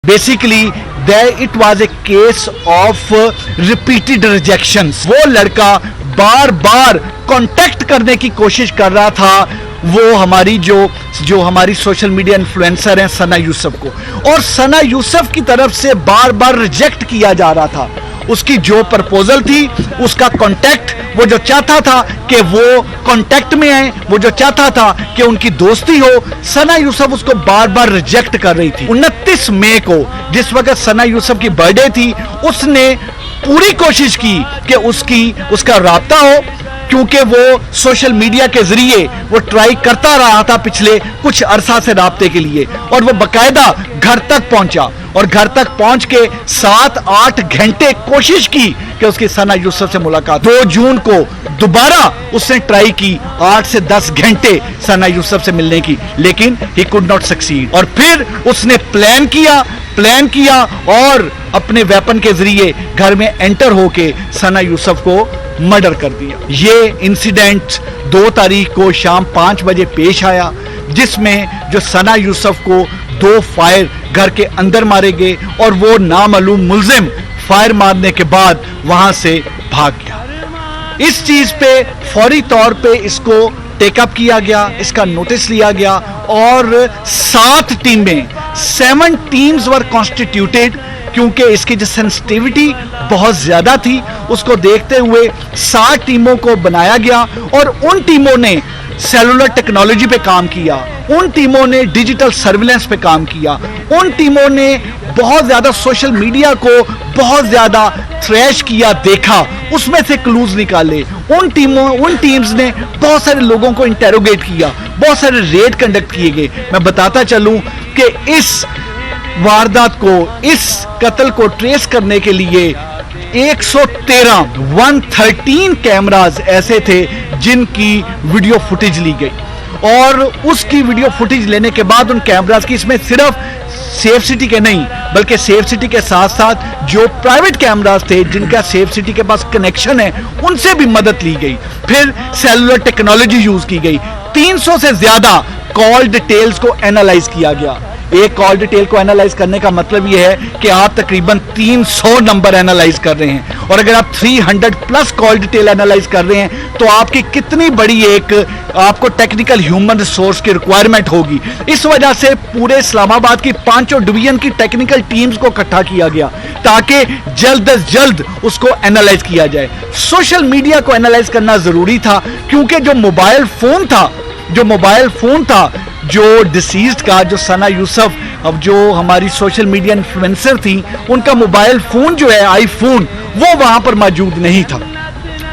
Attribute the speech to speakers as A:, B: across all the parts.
A: Basically it was a case of repeated rejections. वो लड़का बार बार contact करने की कोशिश कर रहा था वो हमारी जो हमारी सोशल मीडिया इन्फ्लुएंसर हैं सना यूसुफ को, और सना यूसुफ की तरफ से बार बार रिजेक्ट किया जा रहा था। उसकी जो प्रपोजल थी, उसका कांटेक्ट, वो जो चाहता था कि वो कांटेक्ट में आए, वो जो चाहता था कि उनकी दोस्ती हो, सना यूसुफ उसको बार बार रिजेक्ट कर रही थी। 29 मई को जिस वक्त सना यूसुफ की बर्थडे थी, उसने पूरी कोशिश की कि उसका राब्ता हो, क्योंकि वो सोशल मीडिया के जरिए वो ट्राई करता रहा था पिछले कुछ अरसा से राब्ते के लिए, और वो बकायदा घर तक पहुंचा और घर तक पहुंच के 7-8 घंटे कोशिश की कि उसकी सना यूसुफ से मुलाकात। 2 जून को दोबारा उसने ट्राई की 8 से 10 घंटे सना यूसुफ से मिलने की, लेकिन ही कुड नॉट सक्सीड। और फिर उसने प्लान किया और अपने वेपन के जरिए घर में एंटर होके सना यूसुफ को मर्डर कर दिया। ये इंसिडेंट 2 तारीख को शाम 5 बजे पेश आया, जिसमें जो सना यूसुफ को 2 फायर घर के अंदर मारे गए और वो नामालूम मुल्जिम फायर मारने के बाद वहां से भाग गया। इस चीज पे फौरी तौर पे इसको टेकअप किया गया, इसका नोटिस लिया गया और 7 टीम्स वर कॉन्स्टिट्यूटेड, क्योंकि इसकी जो सेंसिटिविटी बहुत ज्यादा थी उसको देखते हुए 7 टीमों को बनाया गया, और उन टीमों ने सेलुलर टेक्नोलॉजी पे काम किया, उन टीमों ने डिजिटल सर्विलेंस पे काम किया, उन टीमों ने बहुत ज्यादा सोशल मीडिया को बहुत ज्यादा थ्रैश किया, देखा, उसमें से क्लूज निकाले। उन टीम्स ने बहुत सारे लोगों को इंटेरोगेट किया, बहुत सारे रेड कंडक्ट किए गए। मैं बताता चलूं कि इस वारदात को, इस कत्ल को ट्रेस करने के लिए 113 कैमरास ऐसे थे जिनकी वीडियो फुटेज ली गई, और उसकी वीडियो फुटेज लेने के बाद उन कैमरास की, इसमें सिर्फ सेफ सिटी के नहीं बल्कि सेफ सिटी के साथ साथ जो प्राइवेट कैमरास थे जिनका सेफ सिटी के पास कनेक्शन है, उनसे भी मदद ली गई। फिर सेलुलर टेक्नोलॉजी यूज की गई। 300 से ज्यादा कॉल डिटेल्स को एनालाइज किया गया। एक कॉल डिटेल को एनालाइज करने का मतलब यह है कि आप तकरीबन 300 नंबर एनालाइज कर रहे हैं, और अगर आप 300 प्लस कॉल डिटेल एनालाइज कर रहे हैं तो आपकी कितनी बड़ी एक आपको टेक्निकल ह्यूमन रिसोर्स की रिक्वायरमेंट होगी। इस वजह से पूरे इस्लामाबाद की 5 डिवीजन की टेक्निकल टीम्स को इकट्ठा किया गया ताकि जल्द अज जल्द उसको एनालाइज किया जाए। सोशल मीडिया को एनालाइज करना जरूरी था, क्योंकि जो मोबाइल फोन था जो डिसीज्ड का, जो सना यूसुफ, अब जो हमारी सोशल मीडिया इन्फ्लुएंसर थी, उनका मोबाइल फोन जो है आईफोन, वो वहां पर मौजूद नहीं था,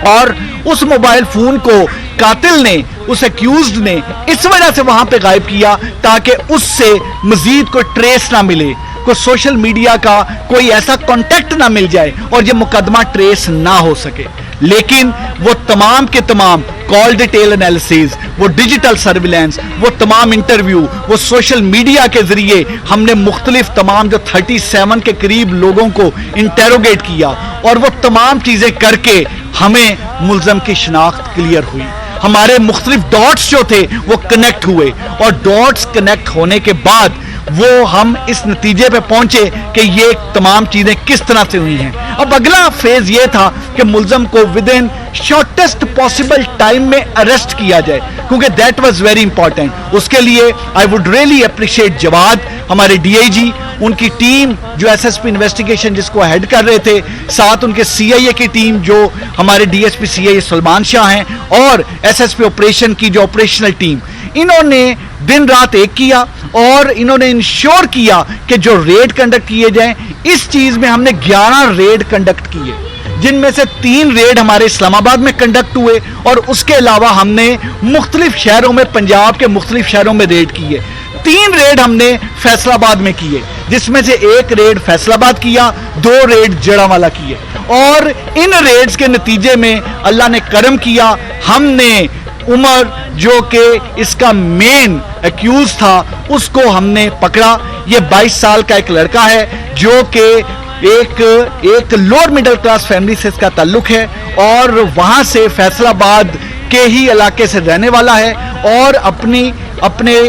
A: और उस मोबाइल फोन को कातिल ने, उस एक्यूज्ड ने इस वजह से वहां पे गायब किया ताकि उससे मजीद कोई ट्रेस ना मिले, कोई सोशल मीडिया का कोई ऐसा कांटेक्ट ना मिल जाए और ये मुकदमा ट्रेस ना हो सके। लेकिन वो तमाम के तमाम कॉल डिटेल एनालिसिस, वो डिजिटल सर्विलेंस, वो तमाम इंटरव्यू, वो सोशल मीडिया के जरिए हमने मुख्तलिफ तमाम जो 37 के करीब लोगों को इंटेरोगेट किया, और वो तमाम चीजें करके हमें मुल्ज़म की शनाख्त क्लियर हुई। हमारे मुख्तलिफ डॉट्स जो थे वो कनेक्ट हुए, और डॉट्स कनेक्ट होने के बाद वो हम इस नतीजे पे पहुंचे कि ये तमाम चीजें किस तरह से हुई हैं। अब अगला फेज ये था कि मुल्ज़म को within shortest possible time में अरेस्ट किया जाए, क्योंकि दैट वाज वेरी इंपॉर्टेंट। उसके लिए I would really appreciate Jawad, हमारे डीआईजी, उनकी टीम जो एसएसपी इन्वेस्टिगेशन जिसको हेड कर रहे थे, साथ उनके सीआईए की टीम जो हमारे डीएसपी सीआईए सलमान शाह हैं, और एसएसपी ऑपरेशन की जो ऑपरेशनल टीम, इन्होंने दिन रात एक किया और इन्होंने इंश्योर किया कि जो रेड कंडक्ट किए जाएं। इस चीज में हमने 11 रेड कंडक्ट किए, जिनमें से 3 रेड हमारे इस्लामाबाद में कंडक्ट हुए, और उसके अलावा हमने मुख्तलिफ शहरों में, पंजाब के मुख्तलिफ शहरों में रेड किए। 3 रेड हमने फैसलाबाद में किए, जिसमें से 1 रेड फैसलाबाद किया, 2 रेड जड़ावाला किए, और इन रेड्स के नतीजे में अल्लाह ने करम किया, हमने उमर जो कि इसका मेन एक्यूज था उसको हमने पकड़ा। ये 22 साल का एक लड़का है जो कि एक लोअर मिडिल क्लास फैमिली से इसका ताल्लुक है, और वहां से फैसलाबाद के ही इलाके से रहने वाला है, और अपने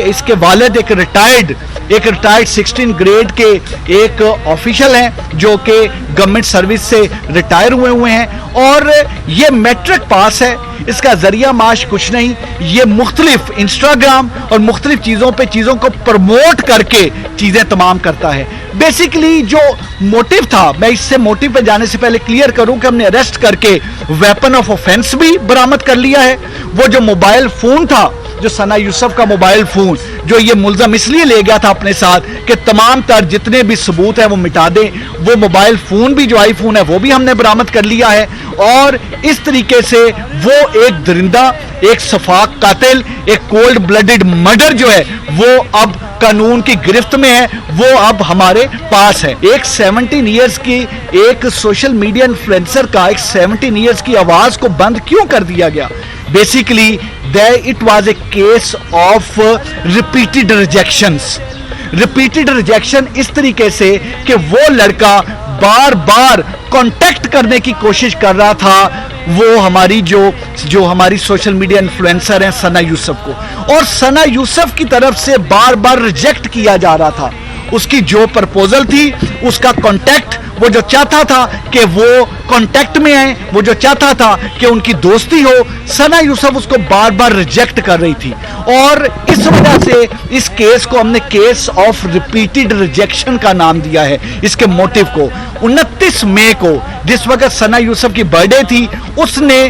A: इसके वालिद एक रिटायर्ड एक रिटायर्ड 16 ग्रेड के एक ऑफिशियल हैं जो कि गवर्नमेंट सर्विस से रिटायर हुए हैं और ये मैट्रिक पास है। इसका जरिया माश कुछ नहीं, ये मुख्तलिफ इंस्टाग्राम और मुख्तलिफ चीज़ों पे चीज़ों को प्रमोट करके चीज़ें तमाम करता है। बेसिकली जो मोटिव था, मैं इससे मोटिव पे जाने से पहले क्लियर करूं कि हमने अरेस्ट करके वेपन ऑफ ऑफेंस भी बरामद कर लिया है। वो जो मोबाइल फोन था, जो सना यूसुफ का मोबाइल फोन, जो ये मुल्ज़म इसलिए ले गया था अपने साथ कि तमाम तर जितने भी सबूत हैं वो मिटा दें, वो मोबाइल फोन भी जो आईफोन है वो भी हमने बरामद कर लिया है। और इस तरीके से वो एक दरिंदा, एक सफाक कातिल, एक कोल्ड ब्लडेड मर्डर जो है वो अब कानून की गिरफ्त में है, वो अब हमारे पास है। एक 17 इयर्स की एक सोशल मीडिया इन्फ्लुएंसर का एक 17 इयर्स की आवाज को बंद क्यों कर दिया गया? Basically it was a case of repeated rejections. Repeated rejection इस तरीके से कि वो लड़का बार बार कांटेक्ट करने की कोशिश कर रहा था वो हमारी जो हमारी सोशल मीडिया इन्फ्लुएंसर हैं सना यूसुफ को, और सना यूसुफ की तरफ से बार बार रिजेक्ट किया जा रहा था। उसकी जो प्रपोजल थी, उसका कांटेक्ट, वो जो चाहता था कि वो कांटेक्ट में आए, वो जो चाहता था कि उनकी दोस्ती हो, सना यूसुफ उसको बार बार रिजेक्ट कर रही थी। और इस वजह से इस केस को हमने केस ऑफ रिपीटेड रिजेक्शन का नाम दिया है इसके मोटिव को। 29 मई को जिस वक्त सना यूसुफ की बर्थडे थी, उसने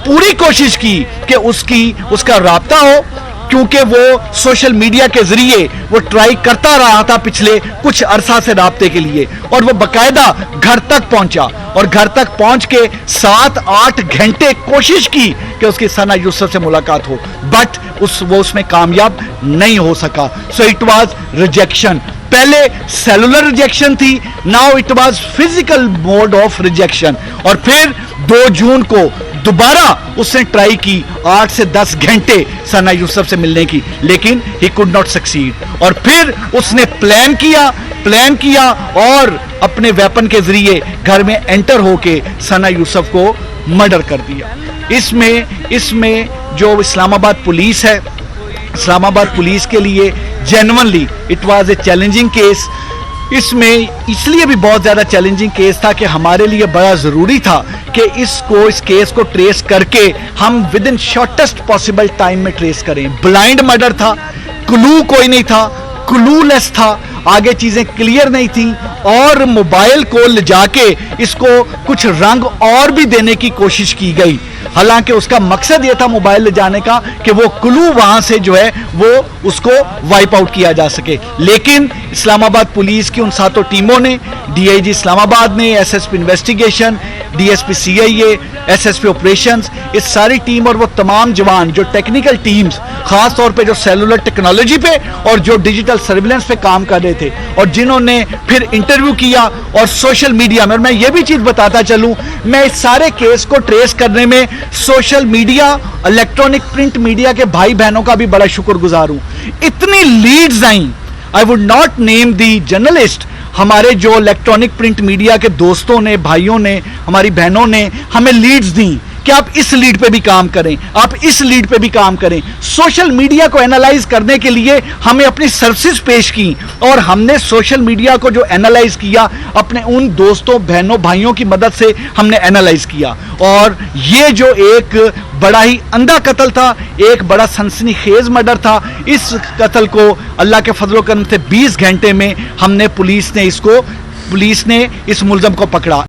A: पूरी कोशिश की कि उसका राब्ता हो, क्योंकि वो सोशल मीडिया के जरिए वो ट्राई करता रहा था पिछले कुछ अरसा से राब्ते के लिए, और वो बकायदा घर तक पहुंचा और घर तक पहुंच के 7-8 घंटे कोशिश की कि उसकी सना यूसुफ से मुलाकात हो, बट वो उसमें कामयाब नहीं हो सका। So it was rejection. पहले सेलुलर रिजेक्शन थी, now it was physical mode of rejection. और फिर 2 जून को दोबारा उसने ट्राई की 8 से 10 घंटे सना यूसुफ से मिलने की, लेकिन ही कुड नॉट सक्सीड। और फिर उसने प्लान किया और अपने वेपन के जरिए घर में एंटर होके सना यूसुफ को मर्डर कर दिया। इसमें जो इस्लामाबाद पुलिस है, इस्लामाबाद पुलिस के लिए genuinely it was a challenging case. इसमें इसलिए भी बहुत ज़्यादा चैलेंजिंग केस था कि हमारे लिए बड़ा ज़रूरी था कि इस केस को ट्रेस करके हम with in shortest possible time में ट्रेस करें। ब्लाइंड मर्डर था, क्लू कोई नहीं था, क्लूलेस था, आगे चीज़ें क्लियर नहीं थी, और मोबाइल को ले जाके इसको कुछ रंग और भी देने की कोशिश की गई। हालांकि उसका मकसद यह था मोबाइल ले जाने का कि वो क्लू वहां से जो है वो उसको वाइप आउट किया जा सके। लेकिन इस्लामाबाद पुलिस की उन 7 टीमों ने, डीआईजी इस्लामाबाद ने, SSP investigation, DSP CIA, SSP operations, इस सारी टीम और वो तमाम जवान जो टेक्निकल टीम्स, खास तौर पे जो सेलुलर टेक्नोलॉजी पे और जो डिजिटल सर्विलेंस पे काम कर रहे थे, और जिन्होंने फिर इंटरव्यू किया और सोशल मीडिया में, और मैं ये भी चीज बताता चलूं, मैं इस सारे केस को ट्रेस करने में social media, electronic print media के भाई बहनों का भी बड़ा शुक्रगुजार हूं। इतनी लीड्स आई, I would not name the journalist, हमारे जो इलेक्ट्रॉनिक प्रिंट मीडिया के दोस्तों ने, भाइयों ने, हमारी बहनों ने हमें लीड्स दी कि आप इस लीड पे भी काम करें, आप इस लीड पे भी काम करें। सोशल मीडिया को एनालाइज करने के लिए हमें अपनी सर्विसेज पेश की, और हमने सोशल मीडिया को जो एनालाइज किया अपने उन दोस्तों, बहनों, भाइयों की मदद से हमने एनालाइज किया। और ये जो एक बड़ा ही अंधा कत्ल था, एक बड़ा सनसनीखेज मर्डर था, इस कत्ल को अल्लाह के फजलो करम से 20 घंटे में पुलिस ने इस मुल्ज़म को पकड़ा।